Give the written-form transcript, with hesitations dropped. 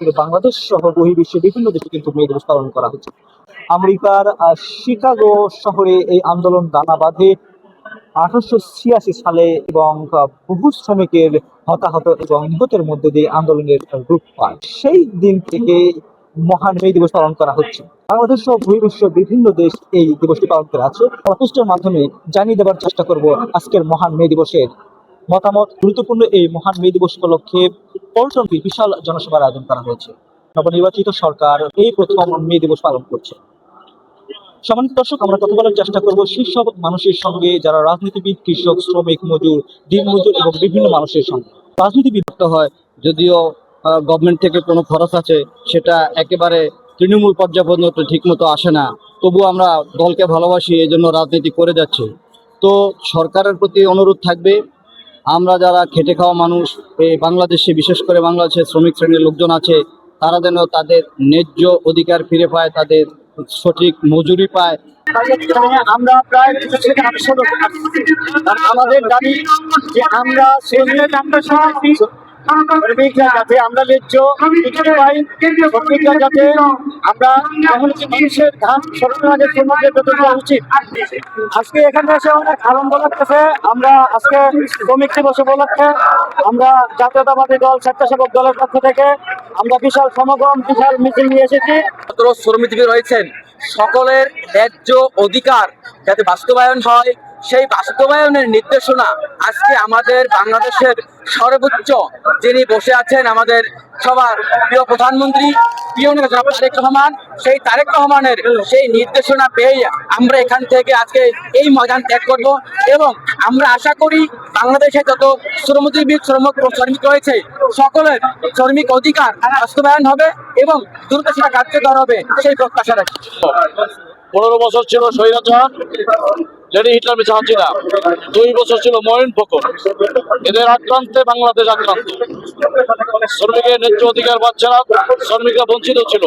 বাংলাদেশ সহ বহির্বিশ্বের বিভিন্ন দেশে কিন্তু মে দিবস পালন করা হচ্ছে। আমেরিকার শিকাগো শহরে এই আন্দোলন দানা বাঁধে 1886 সালে এবং বহু শ্রমিকের হতাহত এবং নিহতের মধ্যে দিয়ে আন্দোলনের রূপ পায়। সেই দিন থেকে মহান মে দিবস পালন করা হচ্ছে। বাংলাদেশ সহ বহির্বিশ্বের বিভিন্ন দেশ এই দিবসটি পালন করে আছে। পোস্টের মাধ্যমে জানিয়ে দেওয়ার চেষ্টা করব আজকের মহান মে দিবসের মতামত। গুরুত্বপূর্ণ এই মহান মে দিবস উপলক্ষে পল্টনে বিশাল জনসভার আয়োজন করা হয়েছে। নবনির্বাচিত সরকার এই প্রথম মে দিবস পালন করছে। সম্মানিত দর্শক, আমরা কথা বলার চেষ্টা করব শীর্ষক মানুষের সঙ্গে, যারা রাজনীতিবিদ, কৃষক, শ্রমিক, মজুর, দিনমজুর এবং বিভিন্ন মানুষের সঙ্গে। রাজনীতিবিদ হয়, যদিও গভর্নমেন্ট থেকে কোনো খরচ আছে, সেটা একেবারে তৃণমূল পর্যায় পর্যন্ত ঠিক মতো আসে না। তবু আমরা দলকে ভালোবাসি, এই জন্য রাজনীতি করে যাচ্ছি। তো সরকারের প্রতি অনুরোধ থাকবে, আমরা যারা খেটে খাওয়া মানুষ, এই বাংলাদেশে বিশেষ করে বাংলাদেশের শ্রমিক শ্রেণীর লোকজন আছে, তারা যেন তাদের ন্যায্য অধিকার ফিরে পায়, তাদের সঠিক মজুরি পায়। আমরা প্রায় আমাদের দাবি যে আমরা শ্রমিকরা যাতে আমরা ন্যায্য পাই, শ্রমিকরা যাতে আমরা মানুষের ধান সরকারের আগে শ্রমিকদের বেতন দেওয়া উচিত। আজকে এখানে এসে অনেক আনন্দ লাগতেছে। আমরা আজকে শ্রমিক দিবস উপলক্ষে আমরা জাতীয়তাবাদী দল, স্বেচ্ছাসেবক দলের পক্ষ থেকে আমরা বিশাল সমাগম, বিশাল মিছিল নিয়ে এসেছি। শ্রমিকজীবী রয়েছেন, সকলের ন্যায্য অধিকার যাতে বাস্তবায়ন হয়, সেই বাস্তবায়নের নির্দেশনা আজকে আমাদের বাংলাদেশের সর্বোচ্চ যিনি বসে আছেন, আমাদের সবার প্রিয় প্রধানমন্ত্রী প্রিয় নেতা তারেক রহমান, সেই তারেক রহমানের সেই নির্দেশনা পেয়ে আমরা এখান থেকে আজকে এই ময়দান ত্যাগ করব। এবং আমরা আশা করি বাংলাদেশে যত শ্রমজীবী শ্রমিক রয়েছে, সকলের শ্রমিক অধিকার বাস্তবায়ন হবে এবং দ্রুত সেটা কার্যকর হবে, সেই প্রত্যাশা রাখি। 15 বছর ছিল স্বৈরাচার লেডি হিটলার মির্জা হাসিনা, 2 বছর ছিল মঈন ফখর। এদের আক্রান্তে বাংলাদেশ আক্রান্ত। শ্রমিকের ন্যায্য অধিকার পাচ্ছে না, শ্রমিকরা বঞ্চিত ছিল।